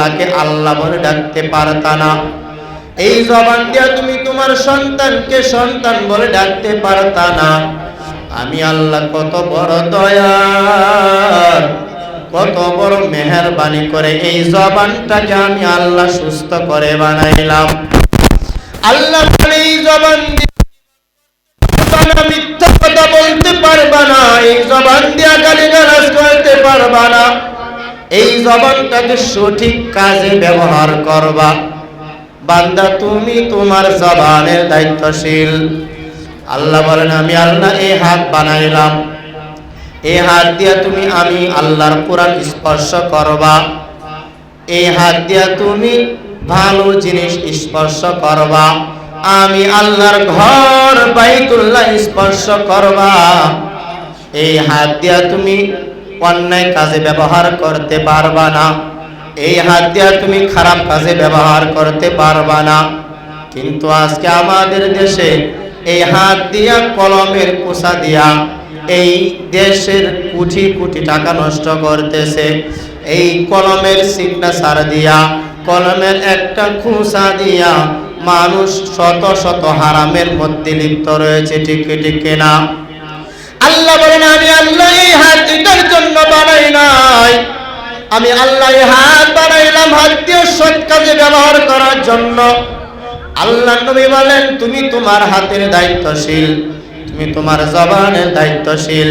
আল্লাহকে আল্লাহ বলে ডাকতে পারতা না। এই জবান দিয়া তুমি তোমার সন্তানকে সন্তান বলে ডাকতে পারতা না। আমি আল্লাহ কত বড় দয়ার, কত বড় মেহেরবানি করে এই জবানটাকে আমি আল্লাহ সুস্থ করে বানাইলাম। আল্লাহ বলে এই জবান দিয়ে মিথ্যা কথা বলতে পারবা না, এই জবান দিয়ে গালিগালাজ করতে পারবা না, এই জবানটাকে সঠিক কাজে ব্যবহার করবা। বান্দা তুমি তোমার জবানের দায়িত্বশীল। আল্লাহ বলেন আমি আল্লাহ এই হাত বানাইলাম, এই হাত দিয়া তুমি আমি আল্লাহর কোরআন স্পর্শ করবা, এই হাত দিয়া তুমি ভালো জিনিস স্পর্শ করবা, আমি আল্লাহর ঘর বাইতুল্লাহ স্পর্শ করবা। এই হাত দিয়া তুমি অন্যায় কাজে ব্যবহার করতে পারবা না, এই হাত দিয়া তুমি খারাপ কাজে ব্যবহার করতে পারবা না। কিন্তু আজকে আমাদের দেশে এই হাত দিয়া কলমের কুচা দিয়া এই দেশের কোটি কোটি টাকা নষ্ট করতেছে। এই কলমের সিগনেচার দিয়া, কলমের একটা খুঁচা দিয়া মানুষ শত শত হারামের মধ্যে লিপ্ত রয়েছে। ঠিক ঠিক না? আল্লাহ বলেন আমি আল্লাহ এই হাত এটার জন্য বানাই নাই, আমি আল্লাহ এই হাত বানাইলাম হাত দিয়ে সৎ কাজে ব্যবহার করার জন্য। আল্লাহ নবী বলেন তুমি তোমার হাতের দায়িত্বশীল, তুমি তোমার জবানের দায়িত্বশীল।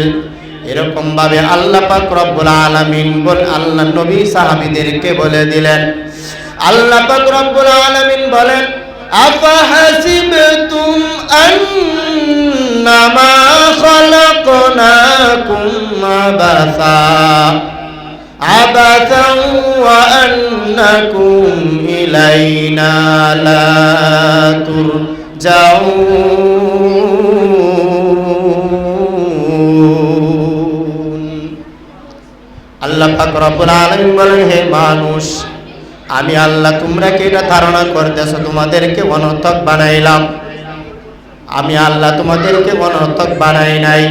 এরকম ভাবে আল্লাহ পাক রব্বুল আলামিন আল্লাহ নবী সাহাবীদেরকে বলে দিলেন। আল্লাহ পাক রব্বুল আলামিন বলেন আফাহাসিবতুম আন্নামা খালাকনাকুম আবাসান ওয়া আন্নাকুম ইলাইনা লা তুরজাউন। আল্লাহ পাক রব্বুল আলামিন বলেন হে মানুষ, আমি আল্লাহ তোমরা কি এটা ধারণা করতেছো তোমাদেরকে অনর্থক বানাইলাম? আমি আল্লাহ তোমাদেরকে অনর্থক বানাই নাই।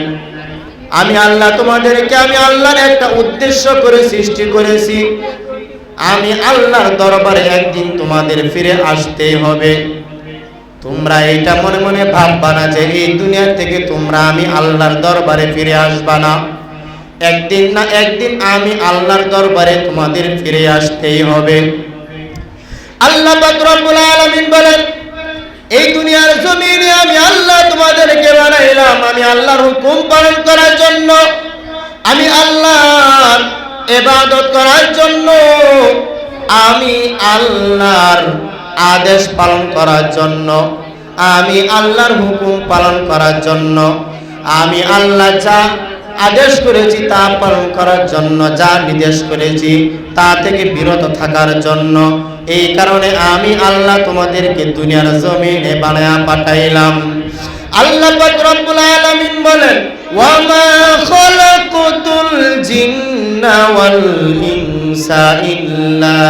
আমি আল্লাহ তোমাদেরকে আমি আল্লাহর একটা উদ্দেশ্য করে সৃষ্টি করেছি। আমি আল্লাহর দরবারে একদিন তোমাদের ফিরে আসতেই হবে। তোমরা এটা মনে মনে ভাববা না যে এই দুনিয়া থেকে তোমরা আমি আল্লাহর দরবারে ফিরে আসবা না। একদিন না একদিন আমি আল্লাহর দরবারে তোমাদের ফিরে আসতেই হবে। আল্লাহ পাক রব্বুল আলামিন বলেন এই দুনিয়ার জমিনে আমি আল্লাহ তোমাদেরকে বানাইলাম আমি আল্লাহর হুকুম পালন করার জন্য, আমি আল্লাহর ইবাদত করার জন্য, আমি আল্লাহর আদেশ পালন করার জন্য, আমি আল্লাহর হুকুম পালন করার জন্য, আমি আল্লাহ যা আদেশ করেছি তা পালন করার জন্য, যা নির্দেশ করেছি তা থেকে বিরত থাকার জন্য। এই কারণে আমি আল্লাহ তোমাদেরকে দুনিয়ার জমিনে বানায়া পাঠাইলাম। আল্লাহ পাক রব্বুল আলামিন বলেন ওয়া মা খালাকুতুল জিন্না ওয়াল ইনসা ইল্লা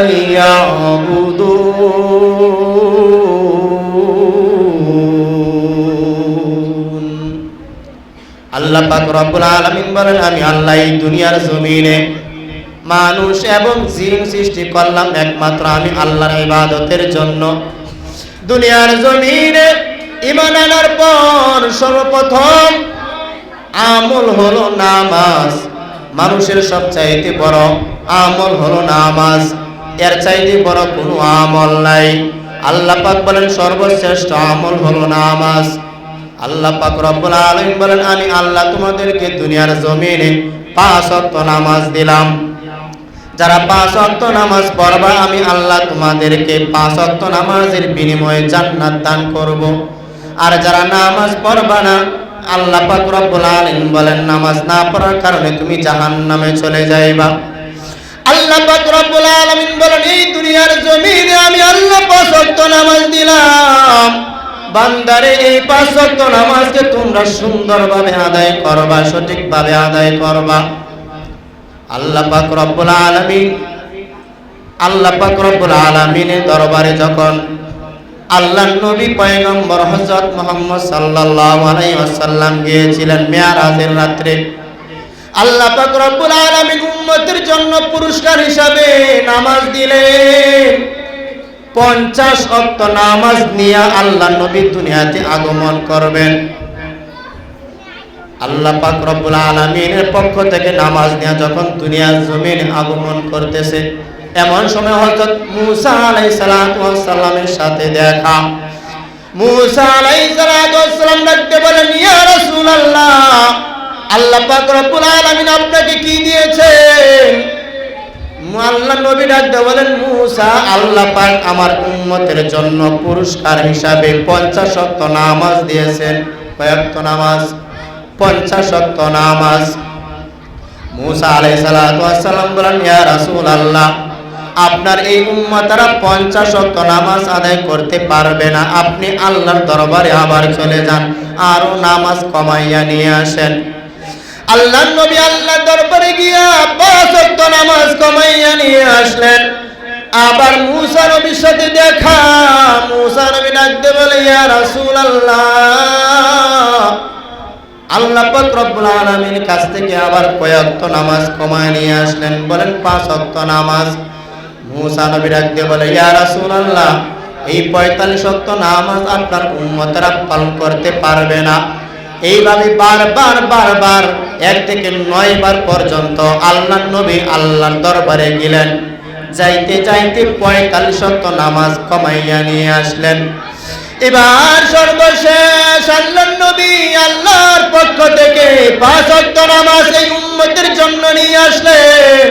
লিয়াবুদুন। আল্লাহ পাক রব্বুল আলামিন বলেন আমি আল্লাহ এই দুনিয়ার জমিনে মানুষ এবং জিন সৃষ্টি করলাম একমাত্র আমি আল্লাহর ইবাদতের জন্য। দুনিয়ার জমিনে ঈমান আনার পর সর্বপ্রথম আমল হলো নামাজ। মানুষের সবচাইতে বড় আমল হলো নামাজ, এর চাইতে বড় কোনো আমল নাই। আল্লাহ পাক বলেন সর্বশ্রেষ্ঠ আমল হলো নামাজ। আল্লাহ পাক রব্বুল আলামিন বলেন আমি আল্লাহ তোমাদেরকে দুনিয়ার জমিনে 5 ওয়াক্ত নামাজ দিলাম। যারা 5 ওয়াক্ত নামাজ পড়বা আমি আল্লাহ তোমাদেরকে 5 ওয়াক্ত নামাজের বিনিময়ে জান্নাত দান করব। আর যারা নামাজ পড়বা না আল্লাহ পাক রব্বুল আলামিন বলেন নামাজ না পড়ার কারণে তুমি জাহান্নামে চলে যাইবা। আল্লাহ পাক রব্বুল আলামিন বলেন এই দুনিয়ার জমিনে আমি আল্লাহ 5 ওয়াক্ত নামাজ দিলাম। বান্দারে এই 5 ওয়াক্ত নামাজকে তোমরা সুন্দরভাবে আদায় করবা, সঠিকভাবে আদায় করবা। আল্লাহ পাক রব্বুল আলামিনের দরবারে যখন আল্লাহর নবী পয়গম্বর হযরত মুহাম্মদ সাল্লাল্লাহু আলাইহি ওয়াসাল্লাম গিয়েছিলেন মেরাজের রাত্রে, আল্লাহ পাক রব্বুল আলামিন উম্মতের জন্য পুরস্কার হিসাবে নামাজ দিলেন। 50 ওয়াক্ত নামাজ নিয়ে আল্লাহ নবী দুনিয়াতে আগমন করবেন। আল্লাহ পাক রব্বুল আলামিনের পক্ষ থেকে নামাজ নিয়ে যখন দুনিয়ার জমিনে আগমন করতেছে, এমন সময় হযরত মূসা আলাইহিস সালাতু ওয়াস সালামের সাথে দেখা। মূসা আলাইহিস সালাতু ওয়াস সালাম ডাকতে বলেন, ইয়া রাসূলুল্লাহ, আল্লাহ পাক রব্বুল আলামিন আপনাকে কি দিয়েছেন? আল্লাহ নবী ডাকতে বলেন, মূসা, আল্লাহ পাক আমার উম্মতের জন্য পুরস্কার হিসাবে 50 ওয়াক্ত নামাজ দিয়েছেন। কয় ওয়াক্ত নামাজ? 50 ওয়াক্ত নামাজ। মূসা আলাইহিস সালাতু ওয়াস সালাম বলেন, ইয়া রাসূলুল্লাহ, আপনার এই উম্মতরা 50 ওয়াক্ত নামাজ আদায় করতে পারবে না, আপনি আল্লাহর দরবারে আবার চলে যান, আরো নামাজ কমাইয়া নিয়ে আসেন। আল্লাহর নবী আল্লাহর দরবারে গিয়া 5 ওয়াক্ত নামাজ কমাইয়া নিয়ে আসলেন। আবার মূসা নবীর সাথে দেখা। মূসা নবী ডাকতে বলে, ইয়া রাসূলুল্লাহ, আল্লাহ পাক রব্বুল আলামিনের কাছ থেকে আবার কয় ওয়াক্ত নামাজ কমায় নিয়ে আসলেন? বলেন 5 ওয়াক্ত নামাজ। মূসা নবী ডাকতে বলে, ইয়া রাসূলুল্লাহ, এই 45 ওয়াক্ত নামাজ আপনার উম্মতরা পালন করতে পারবে না। এইভাবে বারবার 1 থেকে 9 বার পর্যন্ত আল্লাহর নবী আল্লাহর দরবারে গেলেন। যাইতে 45 ওয়াক্ত নামাজ কমাইয়া নিয়ে আসলেন। এবার সর্বশেষ আল্লাহর নবী আল্লাহর পক্ষ থেকে 5 ওয়াক্ত নামাজ এই উম্মতের জন্য নিয়ে আসলেন।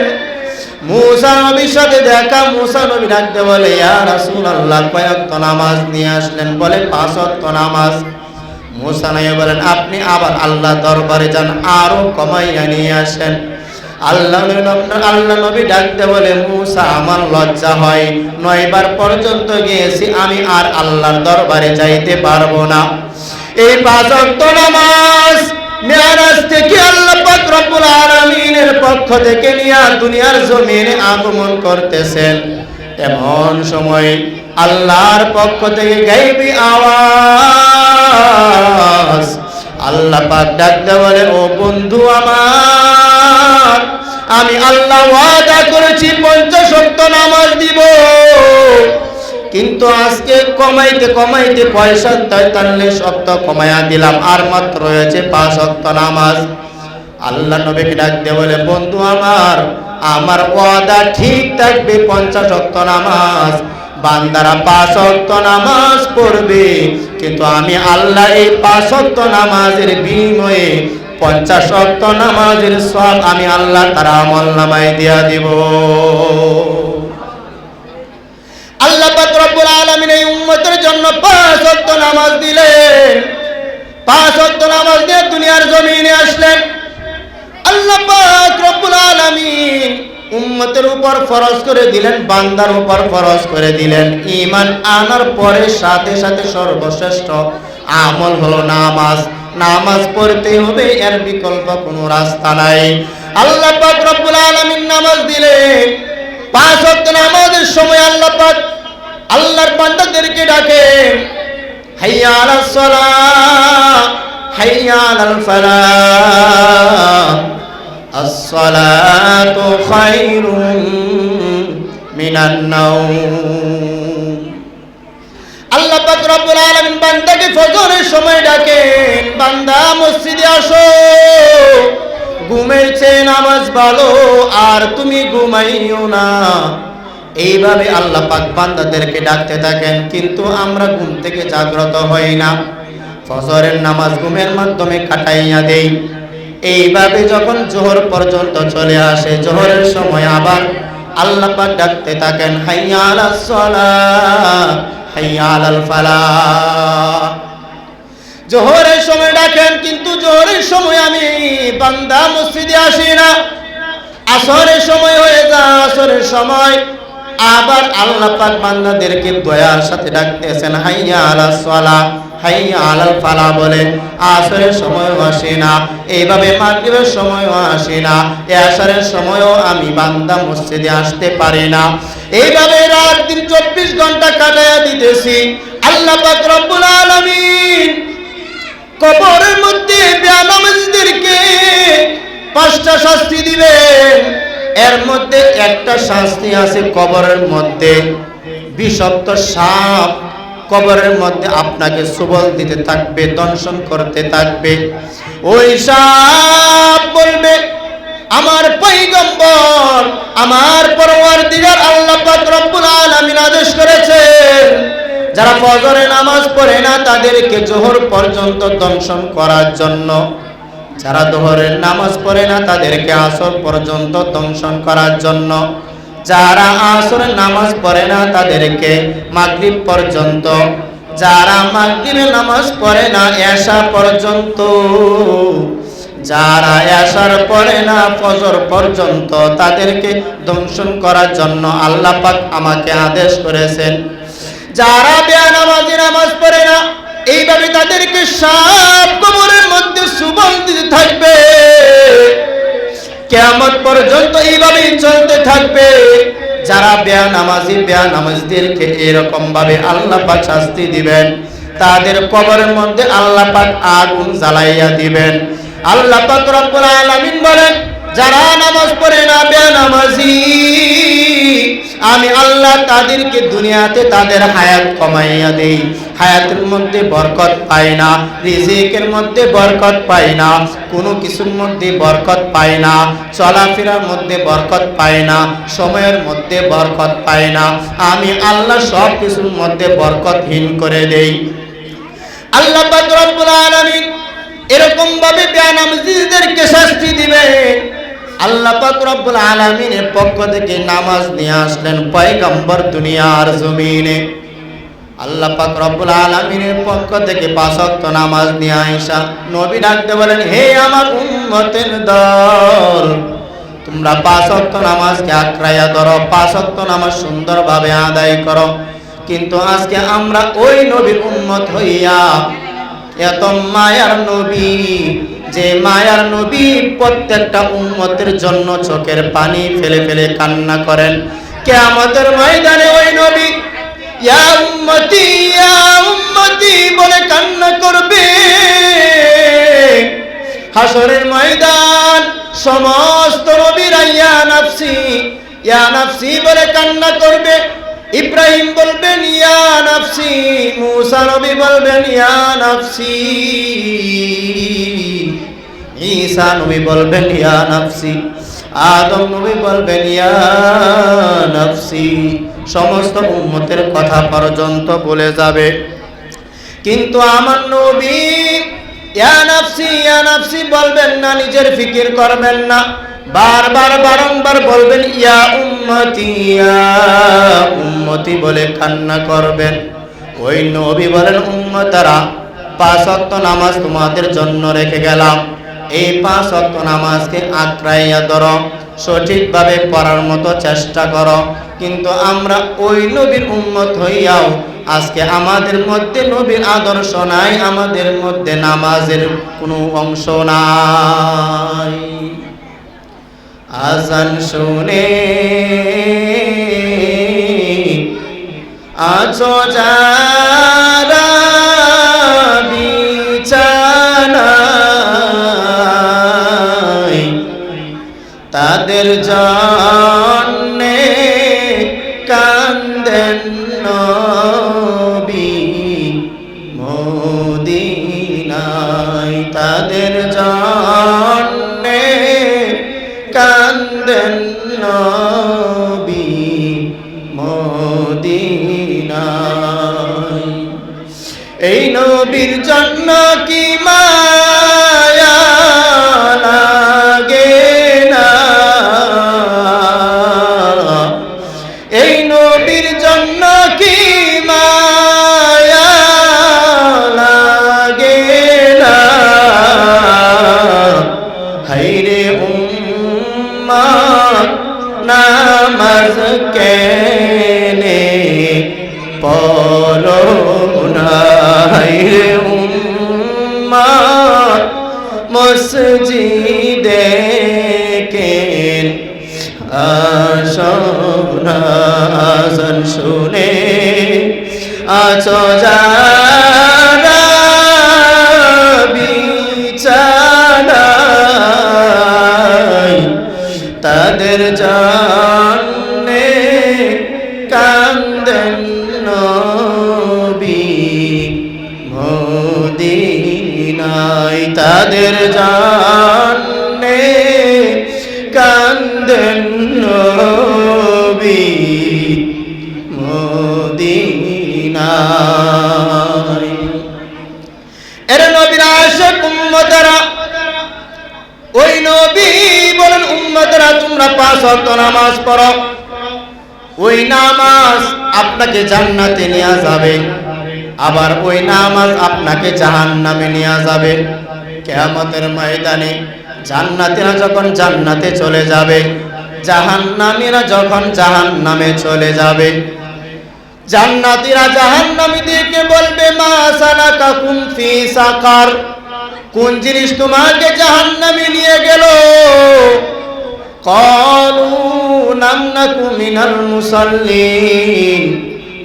মূসা নবীর সাথে দেখা। মূসা নবী ডাকতে বলে, ইয়া রাসূলুল্লাহ, কয় ওয়াক্ত নামাজ নিয়ে আসলেন? বলে 5 ওয়াক্ত নামাজ। মূসা নবী বলেন, আপনি আবার আল্লাহ দরবারে যান, আরো কমাইয়া নিয়ে আসেন। আল্লাহ নবী ডাকতে বলে, মূসা, আমার লজ্জা হয়, 9 বার পর্যন্ত গিয়েছি, আমি আর আল্লাহর দরবারে যাইতে পারবো না। এই 5 ওয়াক্ত নামাজ মেরাজ থেকে আল্লাহ পাক রব্বুল আলামিনের পক্ষ থেকে নিয়ে দুনিয়ার জমিনে আগমন করতেছেন। এমন সময় আল্লাহর পক্ষ থেকে গায়বী আওয়াজ। আল্লাহ পাক ডাকতে বলে, ও বন্ধু আমার, আমি আল্লাহ ওয়াদা করেছি 50 ওয়াক্ত নামাজ দিব, কিন্তু আজকে কমাইতে 43 ওয়াক্ত কমায়া দিলাম, আর মাত্র রয়েছে 5 ওয়াক্ত নামাজ। আল্লাহ নবীকে ডাকতে বলে, বন্ধু আমার ওয়াদা ঠিক থাকবে, 50 ওয়াক্ত নামাজ বান্দারা 5 ওয়াক্ত নামাজ পড়বে, কিন্তু আমি আল্লাহ এই 5 ওয়াক্ত নামাজের বিনিময়ে 50 ওয়াক্ত নামাজের সওয়াব আমি আল্লাহ তার আমলনামায় দিয়া দিব। আল্লাহ পাক রব্বুল আলামিন এই উম্মতের জন্য 5 ওয়াক্ত নামাজ দিলেন। 5 ওয়াক্ত নামাজ দিয়ে দুনিয়ার জমিনে আসলেন। আল্লাহ পাক রব্বুল আলামিন উম্মতের উপর ফরজ করে দিলেন, বান্দার উপর ফরজ করে দিলেন। ঈমান আনার পরে সাথে সাথে সর্বশ্রেষ্ঠ আমল হলো নামাজ। নামাজ পড়তে হবে, এর বিকল্প কোনো রাস্তা নাই। আল্লাহ পাক রব্বুল আলামিন নামাজ দিলেন। 5 ওয়াক্ত নামাজের সময় আল্লাহ পাক আল্লাহর বান্দাদেরকে ডাকেন, হাইয়া আলাস সালাহ, হাইয়া আলাল ফালাহ, আসসালাতু খায়রুম মিনান নাওম। আল্লাহ পাক রব্বুল আলামিন বান্দাকে ফজরের সময় ডাকেন, বান্দা মসজিদে আসো, ঘুমের চেয়ে নামাজ ভালো, আর তুমি ঘুমাইও না। এইভাবে আল্লাহ পাক বান্দাদেরকে ডাকতে থাকেন, কিন্তু আমরা ঘুম থেকে জাগ্রত হই না, ফজরের নামাজ ঘুমের মাধ্যমে কাটাইয়া দেই। এইভাবে যখন জোহর পর্যন্ত চলে আসে, জোহরের সময় আবার আল্লাহ পাক ডাকতে থাকেন, হাইয়া আলাস সালাহ, হাইয়া আলাল ফালাহ। জোহরের সময় ডাকেন, কিন্তু জোহরের সময় আমি বান্দা মসজিদে আসি না। আসরের সময় হয়ে যায়, আসরের সময় আবার আল্লাহ পাক বান্দাদেরকে দয়ার সাথে ডাকতেছেন, হাইয়া আলাস সালাহ, হাইয়া আলাল ফালাহ বলে। আসরের সময়ও আসে না, এইভাবে মাগরিবের সময়ও আসে না, এশারের সময়ও আমি বান্দা মসজিদে আসতে পারি না। এইভাবে রাত দিন 24 ঘন্টা কাটায়া দিতেছি। আল্লাহ পাক রব্বুল আলামিন কবরের মধ্যে বেনামাজদেরকে 5টা শাস্তি দিবেন। এর মধ্যে একটা শাস্তি আছে কবরের মধ্যে। বিষাক্ত সাপ কবরের মধ্যে আপনাকে সবল দিতে থাকবে, দংশন করতে থাকবে। ওই সাপ বলবে, আমার পয়গম্বর, আমার পরওয়ারদিগার আল্লাহ পাক রব্বুল আলামিন আদেশ করেছেন, যারা ফজরের নামাজ পড়ে না তাদেরকে জোহর পর্যন্ত দংশন করার জন্য, যারা যোহরের নামাজ পড়ে না তাদেরকে আসর পর্যন্ত দংশন করার জন্য, যারা আসরের নামাজ পড়ে না তাদেরকে মাগরিব পর্যন্ত, যারা মাগরিবের নামাজ পড়ে না এশা পর্যন্ত, যারা এশার পড়ে না ফজর পর্যন্ত তাদেরকে দংশন করার জন্য আল্লাহ পাক আমাকে আদেশ করেছেন। যারা বেনামাজি নামাজ পড়ে না এইভাবে তাদেরকে সাপ কবরের মধ্যে সুবল দিতে থাকবে, কিয়ামত পর্যন্ত এইভাবেই চলতে থাকবে। যারা বেনামাজিদেরকে এরকম ভাবে আল্লাহ পাক শাস্তি দিবেন, তাদের কবরের মধ্যে আল্লাহ পাক আগুন জ্বালাইয়া দিবেন। আল্লাহ পাক রব্বুল আলামিন বলেন, যারা নামাজ পড়ে না বেনামাজি, আমি আল্লাহ তাদেরকে দুনিয়াতে তাদের হায়াত কমাইয়া দেই, হায়াতের মধ্যে বরকত পায় না, রিজিকের মধ্যে বরকত পায় না, কোনো কিছুর মধ্যে বরকত পায় না, চলাফেরার মধ্যে বরকত পায় না, সময়ের মধ্যে বরকত পায় না। আমি আল্লাহ সব কিছুর মধ্যে বরকতহীন করে দেই। আল্লাহ পাক রব্বুল আলামিন এরকম ভাবে বেনামাজিদেরকে শাস্তি দিবেন। আল্লাহ পাক রব্বুল আলামিনের পক্ষ থেকে নামাজ নিয়ে আসলেন পয়গম্বর দুনিয়ার জমিনে। আল্লাহ পাক রব্বুল আলামিনের পক্ষ থেকে 5 ওয়াক্ত নামাজ নিয়ে আয়েশা নবী ডাকতে বলেন, হে আমার উম্মতের দল, তোমরা 5 ওয়াক্ত নামাজকে আঁকড়াইয়া ধরো, 5 ওয়াক্ত নামাজ সুন্দরভাবে আদায় করো। কিন্তু আজকে আমরা ওই নবীর উম্মত হইয়া, এত মায়ার নবী, যে মায়ার নবী প্রত্যেকটা উম্মতের জন্য চোখের পানি ফেলে ফেলে কান্না করেন, কিয়ামতের ময়দানে ওই নবী ইয়া উম্মতি বলে কান্না করবে। হাসরের ময়দান সমস্ত নবীরা ইয়া নাফসি বলে কান্না করবে। ইব্রাহিম বলবেন ইয়া নাফসি, মুসা নবী বলবেন ইয়া নাফসি, ঈসা নবী বলবেন ইয়া নাফসি, আদম নবী বলবেন ইয়া নাফসি। সমস্ত উম্মতের কথা পর্যন্ত বলে যাবে, কিন্তু আমার নবী ইয়া নাফসি বলবেন না, নিজের ফিকির করবেন না, বারবার বলবেন ইয়া উম্মতি বলে কান্না করবেন। ওই নবী বলেন, উম্মতারা 5 ওয়াক্ত নামাজ তোমাদের জন্য রেখে গেলাম, এই 5 ওয়াক্ত নামাজকে আঁকড়াইয়া ধরো, সঠিকভাবে পড়ার মতো চেষ্টা করো। কিন্তু আমরা ওই নবীর উম্মত হইয়াও আজকে আমাদের মধ্যে নবীর আদর্শ নাই, আমাদের মধ্যে নামাজের কোনো অংশ নাই। আজান শুনে আছো যারা বিছানায়, তাদের জন্যে কান্দেন নবী মদিনায়, তাদের জন্যে কান্দেন নবী মদিনায়। এই নবীর জন্য কি মায়া লাগে না, এই নবীর জন্য কি মায়া লাগে না। হায়রে নামাজ কেনে পড়ো না, হায়রে উম্মত মসজিদে কেন আসো না। আজান শুনে আছো যারা বিছানায়, তাদের তাদের জন্যে কান্দেন নবী মদিনায়, তাদের জন্যে কান্দেন নবী মদিনায়। এর নবীর আশিক উম্মতেরা, ওই নবী বলেন উম্মতেরা তোমরা 5 ওয়াক্ত নামাজ পড়ো, ওই নামাজ আপনাকে জান্নাতে নিয়ে যাবে, আবার ওই নামাজ আপনাকে জাহান্নামে নিয়ে যাবে। কিয়ামতের ময়দানে জান্নাতীরা যখন জান্নাতে চলে যাবে, জাহান্নামীরা যখন জাহান্নামে চলে যাবে, জান্নাতীরা জাহান্নামীদেরকে বলবে মা সালাকাকুম ফি সাকার, কোন জিনিস তোমাকে জাহান্নামে নিয়ে গেল? ক্বালু লাম নাকু মিনাল মুসাল্লিন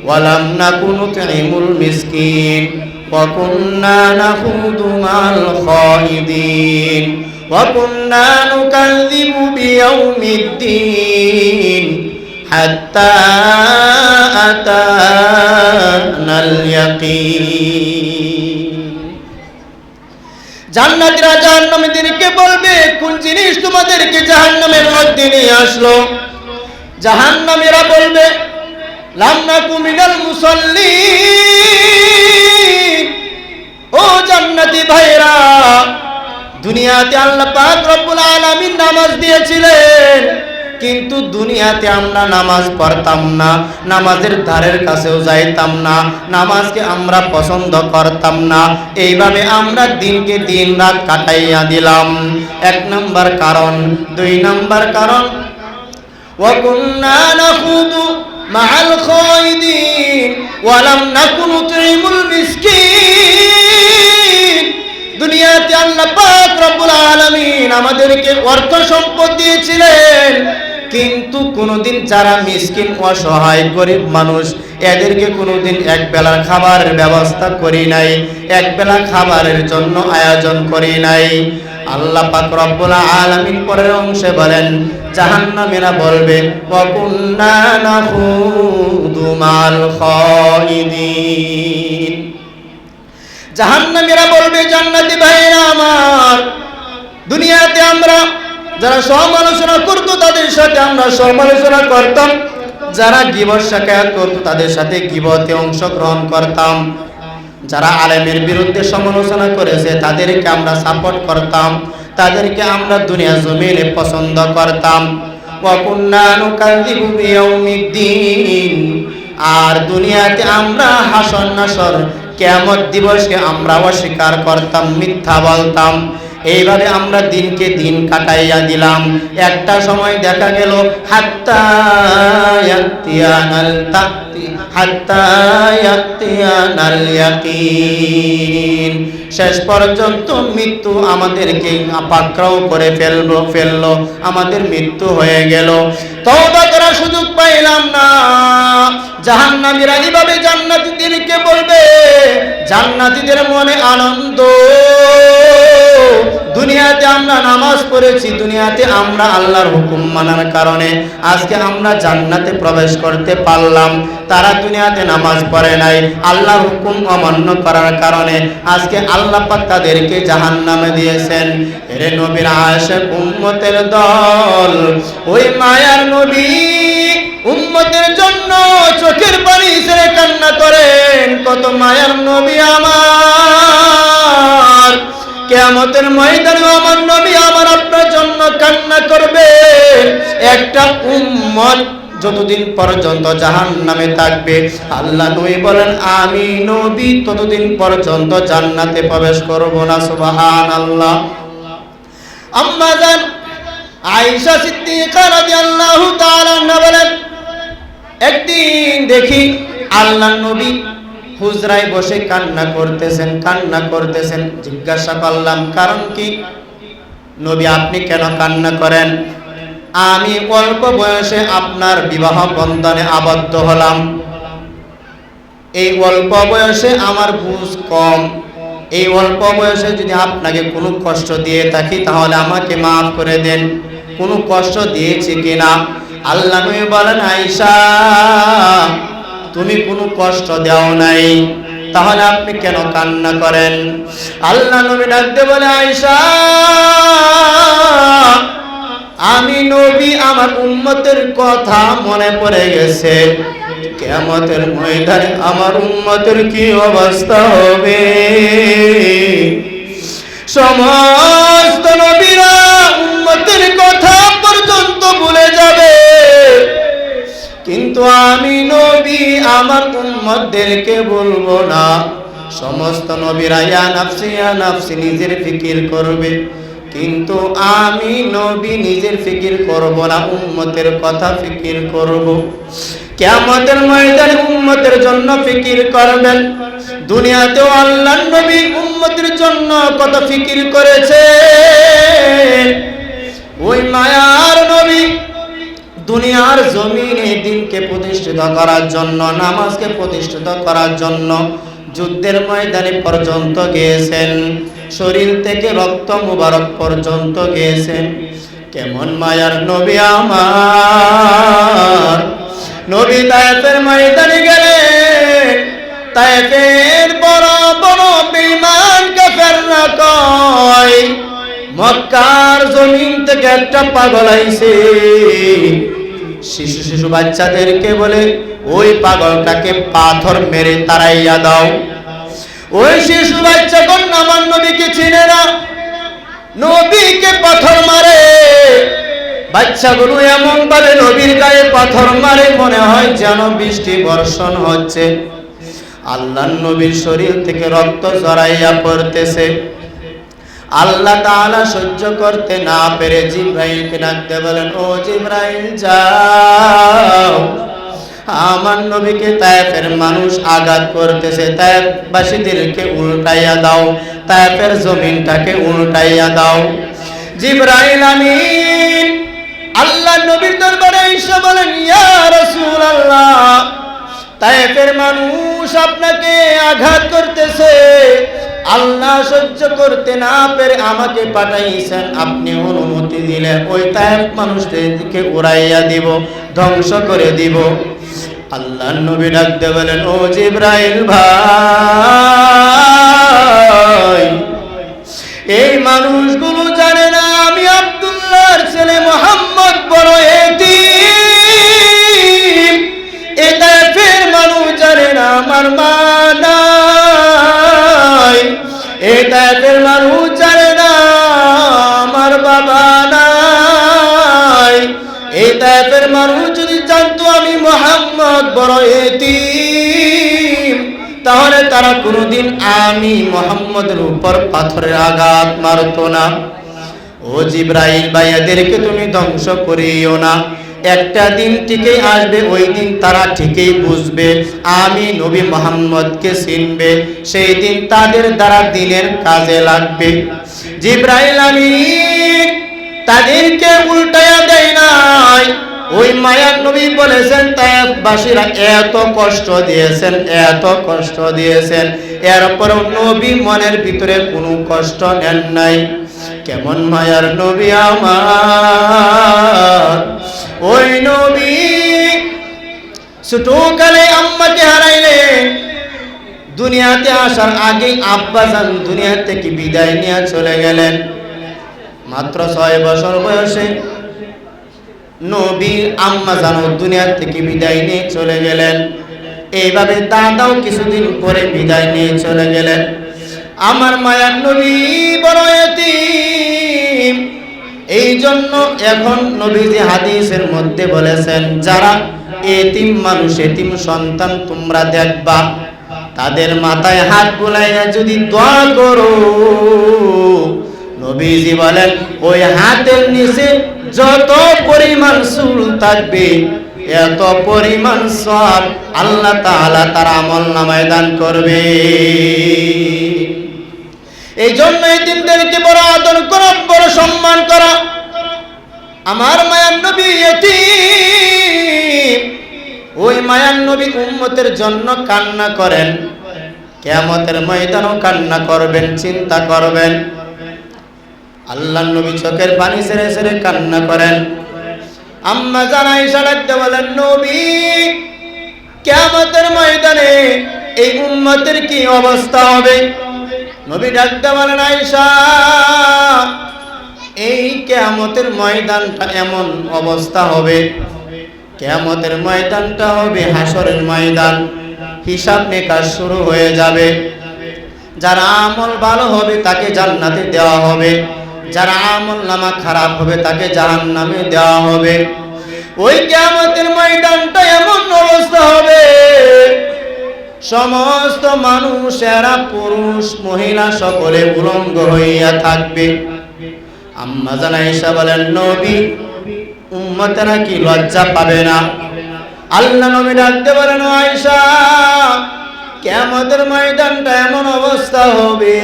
ওয়া লাম নাকু নুতঈমুল মিসকিন ওয়া কুন্না নাখুদু মাল খাইদিন ওয়া কুন্না নুকাযযিবু বিয়াউমিদ্দিন হাত্তা আতানাল ইয়াকিন। জান্নাতীরা জাহান্নামীদেরকে বলবে কোন জিনিস তোমাদেরকে জাহান্নামের মধ্যে নিয়ে আসলো? জাহান্নামীরা বলবে লাম নাকু মিনাল মুসাল্লিন, ও জান্নাতি ভাইরা, দুনিয়াতে আল্লাহ পাক রব্বুল আলামিন নামাজ দিয়েছিলেন, কিন্তু দুনিয়াতে আমরা নামাজ পড়তাম না, নামাজের ধারের কাছেও যাইতাম না, নামাজকে আমরা পছন্দ করতাম না, এইভাবে আমরা দিনকে দিন রাত কাটাইয়া দিলাম। 1 নাম্বার কারণ। 2 নাম্বার কারণ ওয়া কুন্না নাখুদু মাআল খাইদিন ওয়া লাম নাকু নুতঈমুল মিসকিন। দুনিয়াতে আল্লাহ পাক রব্বুল আলামিন আমাদেরকে অর্থ সম্পদ দিয়েছিলেন, কিন্তু কোনোদিন যারা মিসকিন অসহায় গরিব মানুষ এদেরকে কোনোদিন এক বেলার খাবারের ব্যবস্থা করি নাই, এক বেলা খাবারের জন্য আয়োজন করি নাই। আল্লাহ পাক রব্বুল আলামিন পরের অংশে বলেন জাহান্নামীরা বলবে ওয়া কুন্না নাখুদু মাল খাইদিন। জাহান্নামীরা বলবে জান্নাতি ভাইরা আমার, দুনিয়াতে আমরা যারা সমালোচনা করতো তাদের সাথে আমরা সমালোচনা করতাম, যারা গীবত শাকায়াত করতো তাদের সাথে গীবতে অংশগ্রহণ করতাম, যারা আলেমের বিরুদ্ধে সমালোচনা করেছে তাদেরকে আমরা সাপোর্ট করতাম, তাদেরকে আমরা দুনিয়া জমিনে পছন্দ করতাম। ওয়া কুন্না নুকাযযিবু বিয়াউমিদ্দিন, আর দুনিয়াতে আমরা হাসর নাসর কিয়ামত দিবসকে আমরা অস্বীকার করতাম, মিথ্যা বলতাম। এইভাবে আমরা দিনকে দিন কাটাইয়া দিলাম। একটা সময় দেখা গেল হাত্তা ইয়াতিয়ানাল ইয়াকিন, শেষ পর্যন্ত মৃত্যু আমাদেরকে পাকড়াও করে ফেললো, আমাদের মৃত্যু হয়ে গেল। তওবা করার সুযোগ পাইলাম না। জাহান্নামীরা এইভাবে জান্নাতীদেরকে বলবে, জান্নাতীদের মনে আনন্দ, দুনিয়াতে আমরা নামাজ পড়েছি, দুনিয়াতে আমরা আল্লাহর হুকুম মানার কারণে আজকে আমরা জান্নাতে প্রবেশ করতে পারলাম। তারা দুনিয়াতে নামাজ পড়ে নাই, আল্লাহর হুকুম অমান্য করার কারণে আজকে আল্লাহ পাক তাদেরকে জাহান্নামে দিয়েছেন। এরে নবীর আশিক উম্মতের দল, ওই মায়ার নবী উম্মতের জন্য চোখের পানি ছেড়ে কান্না করেন। কত মায়ার নবী আমার, কিয়ামতের ময়দানে আমার নবী আমার আপনার জন্য কান্না করবে। একটা উম্মত যতদিন পর্যন্ত জাহান্নামে থাকবে, আল্লাহ নবী বলেন আমি নবী ততদিন পর্যন্ত জান্নাতে প্রবেশ করব না। সুবহানাল্লাহ। আম্মা জান আয়েশা সিদ্দিকা রাদিয়াল্লাহু তাআলা আনহা বলেন, একদিন দেখি আল্লাহর নবী হুজরায় বসে কান্না করতেছেন। জিজ্ঞাসা করলাম কারণ কি? নবী আপনি কেন কান্না করেন? আমি অল্প বয়সে আপনার বিবাহ বন্ধনে আবদ্ধ হলাম, এই অল্প বয়সে আমার বুঝ কম, এই অল্প বয়সে যদি আপনাকে কোনো কষ্ট দিয়ে থাকি তাহলে আমাকে মাফ করে দেন। কোনো কষ্ট দিয়েছি কিনা। আল্লাহ নবী বলেন, আয়েশা তুমি কোনো কষ্ট দাও নাই, তাহলে আপনি কেন কান্না করেন? আল্লাহ নবী ডাকতে বলে, আয়েশা আমি নবী আমার উম্মতের কথা মনে পড়ে গেছে, কিয়ামতের ময়দানে আমার উম্মতের কি অবস্থা হবে। সমস্ত নবীরা উম্মতের কথা পর্যন্ত ভুলে যাবে, কিন্তু আমি নবী আমার উম্মতদেরকে বলবো না। সমস্ত নবীরা ইয়া নাফসি নিজের ফিকির করবে, কিন্তু আমি নবী নিজের ফিকির করব না, উম্মতের কথা ফিকির করব। কিয়ামতের ময়দানে উম্মতের জন্য ফিকির করবেন। দুনিয়াতেও আল্লাহর নবী উম্মতের জন্য কত ফিকির করেছে। ওই মায়ার নবী দুনিয়ার জমিনে দিনকে প্রতিষ্ঠিত করার জন্য, নামাজকে প্রতিষ্ঠিত করার জন্য যুদ্ধের ময়দানে পর্যন্ত গিয়েছেন, শরীর থেকে রক্ত মুবারক পর্যন্ত গিয়েছেন। কেমন মায়ার নবী আমার নবী তায়েফের ময়দানে গেলেন। তায়েফের বড় বড় বেঈমান কাফেররা কয় মক্কার জমিন থেকে একটা পাগল আইছে। শিশু শিশু বাচ্চাদেরকে বলে ওই পাগলটাকে পাথর মেরে তাড়াইয়া দাও। ওই শিশু বাচ্চাগণ আমার নবীকে চিনে না, নবীকে পাথর মারে। বাচ্চাগুলো এমন ভাবে নবীর গায়ে পাথর মারে মনে হয় যেন বৃষ্টি বর্ষণ হচ্ছে। আল্লাহর নবীর শরীর থেকে রক্ত ঝরাইয়া পড়তেছে। আল্লাহ তাআলা সহ্য করতে না পেরে জিবরাইলকে ডাকতে বলেন, ও জিবরাইল যাও, আমার নবীকে তায়েফের মানুষ আঘাত করতেছে, তায়েফবাসীদেরকে উল্টাইয়া দাও, তায়েফের জমিনটাকে উল্টাইয়া দাও। জিবরাইল আমিন আল্লাহ নবীর দরবারে এসে বলেন, ইয়া রাসূলুল্লাহ তায়েফের মানুষ আপনাকে আঘাত করতেছে, আল্লাহ সহ্য করতে না পেরে আমাকে পাঠাইছেন, আপনি অনুমতি দিলে ওই তায়েফ মানুষদেরকে উড়াইয়া দিব, ধ্বংস করে দিব। আল্লাহর নবী ডাকতে বলেন, ও জিবরাইল ভাই এই মানুষগুলো জানে না আমি আব্দুল্লাহর ছেলে মুহাম্মদ বড় এতিম। এই তায়েফের মানুষ জানে না আমার মা নাই, এই তায়েফের মানুষ জানে না আমার বাবা নাই। এই তায়েফের মানুষ যদি জানতো আমি মুহাম্মদ বড় এতিম, তাহলে তারা কোনোদিন আমি মুহাম্মদের উপর পাথরের আঘাত মারতো না। ও জিবরাইল ভাই এদেরকে তুমি ধ্বংস করিও না, একটা দিন ঠিকই আসবে, ওই দিন তারা ঠিকই বুঝবে আমি নবী মুহাম্মদকে চিনবে, সেই দিন তাদের দ্বারা দিনের কাজে লাগবে। জিবরাইল আমিন তাদেরকে উল্টায়া দেয় নাই। ওই মায়ার নবী বলেছেন তায়েফবাসীরা এত কষ্ট দিয়েছেন, এত কষ্ট দিয়েছেন, এরপরও নবী মনের ভিতরে কোনো কষ্ট নেন নাই। কেমন মায়ার নবী আমার ওই নবী ছোটকালে আম্মাকে হারাইলেন। দুনিয়াতে আসার আগে আব্বাজান দুনিয়া থেকে বিদায় নিয়ে চলে গেলেন। মাত্র 6 বছর বয়সে নবীর আম্মাজান দুনিয়া থেকে বিদায় নিয়ে চলে গেলেন। এইভাবে দাদাও কিছুদিন পরে বিদায় নিয়ে চলে গেলেন। আমার মায়ার নবী বড় এতিম। এই জন্য এখন নবীজি হাদিসের মধ্যে বলেছেন, যারা এতিম মানুষ, এতিম সন্তান তোমরা দেখবা, তাদের মাথায় হাত বুলাইয়া যদি দোয়া করো, নবীজি বলেন ওই হাতের নিচে যত পরিমাণ চুল থাকবে এত পরিমাণ সওয়াব আল্লাহ তাআলা তার আমলনামায় দান করবে। এই জন্য এতিমদেরকে বড় আদর করা, বড় সম্মান করা। আমার মায়ার নবী এতিম, ওই মায়ার নবী উম্মতের জন্য কান্না করেন, কিয়ামতের ময়দানেও কান্না করবেন, চিন্তা করবেন। আল্লাহর নবী চোখের পানি ছেড়ে ছেড়ে কান্না করেন। আম্মা জান আয়েশা ডাকতে বলেন, নবী কিয়ামতের ময়দানে এই উম্মতের কি অবস্থা হবে? নবী ডাকতে বলেন, আয়েশা এই কিয়ামতের ময়দানটা এমন অবস্থা হবে, কিয়ামতের ময়দানটা হবে হাসরের ময়দান। হিসাব নিকাশ শুরু হয়ে যাবে। যার আমল ভালো হবে তাকে জান্নাতে দেওয়া হবে, যার আমল নামা খারাপ হবে তাকে জাহান্নামে দেওয়া হবে। ওই কিয়ামতের ময়দানটা এমন অবস্থা হবে, সমস্ত মানুষেরা পুরুষ মহিলা সকলে উলঙ্গ হইয়া থাকবে। আম্মা জান আয়েশা বলেন, নবী উম্মতেরা কি লজ্জা পাবে না? আল্লাহ নবী ডাকতে বলেন, আয়েশা কিয়ামতের ময়দানটা এমন অবস্থা হবে,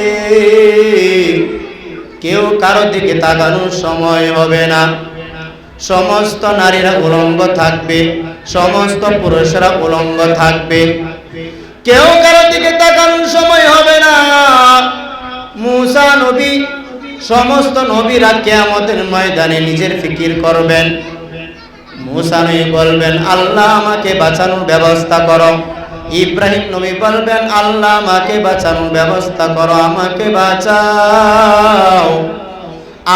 কেউ কারো দিকে তাকানোর সময় হবে না। সমস্ত নারীরা উলঙ্গ থাকবে, সমস্ত পুরুষরা উলঙ্গ থাকবে, কেউ কারো দিকে তাকানোর সময় হবে না। মুসা নবী, সমস্ত নবীরা কিয়ামতের ময়দানে নিজের ফিকির করবেন। মুসা নবী বলবেন, আল্লাহ আমাকে বাঁচানোর ব্যবস্থা করো। ইব্রাহিম নবী বলবেন, আল্লাহ আমাকে বাঁচানোর ব্যবস্থা করো, আমাকে বাঁচাও।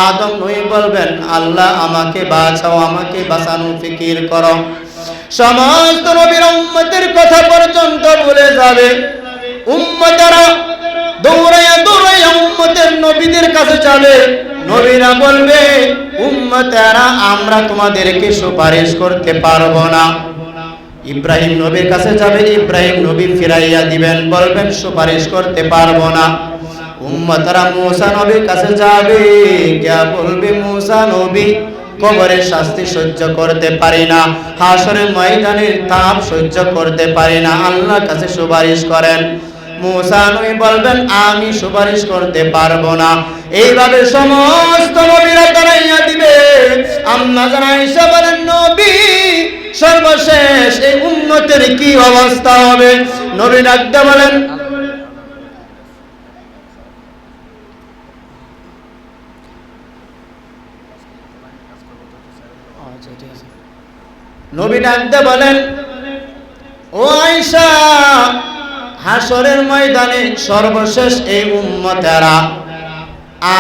আদম নবী বলবেন, আল্লাহ আমাকে বাঁচাও, আমাকে বাঁচানোর ফিকির করো। সমস্ত নবীর উম্মতের কথা পর্যন্ত ভুলে যাবে। উম্মতেরা দৌড়াইয়া দৌড়াইয়া উম্মতের নবীদের কাছে যাবে। নবীরা বলবে, উম্মতেরা আমরা তোমাদেরকে সুপারিশ করতে পারবো না। ইব্রাহিম নবীর কাছে যাবে, ইব্রাহিম নবী ফিরাইয়া দিবেন, বলবেন সুপারিশ করতে পারবো না। উম্মতেরা মুসা নবীর কাছে যাবে, কে বলবে, মুসা নবী কবরের শাস্তি সহ্য করতে পারি না, হাসরের ময়দানের তাপ সহ্য করতে পারি না, আল্লাহর কাছে সুপারিশ করেন। মুসা নবী বলবেন, আমি সুপারিশ করতে পারবো না। এইভাবে সমস্ত নবীরা দাঁড়াইয়া দিবে। আম্মা জান আয়েশা বলেন, নবী সর্বশেষ এই উম্মতের কি অবস্থা হবে? নবী ডাকতে বলেন, নবী ডাকতে বলেন, ও আয়েশা হাসরের ময়দানে সর্বশেষ এই উম্মতেরা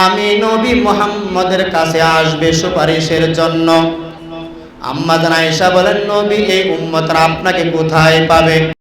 আমি নবী মুহাম্মদের কাছে আসবে সুপারিশের জন্য। আম্মা জান আয়েশা বলেন, নবী এই উম্মতরা আপনাকে কোথায় পাবে?